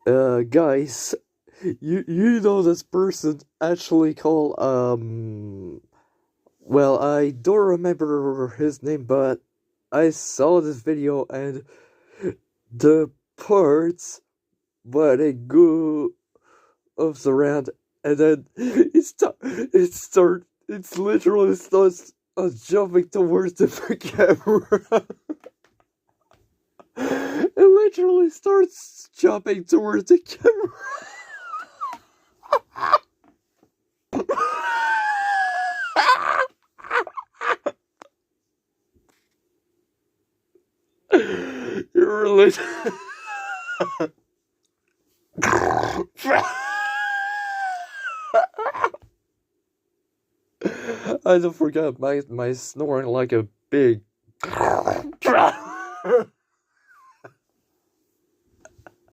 Guys, you know this person actually called well, I don't remember his name, but I saw this video and the parts when it goes around and then it literally starts jumping towards the camera. It literally starts jumping towards the camera. You're really. I don't forget my snoring like a big.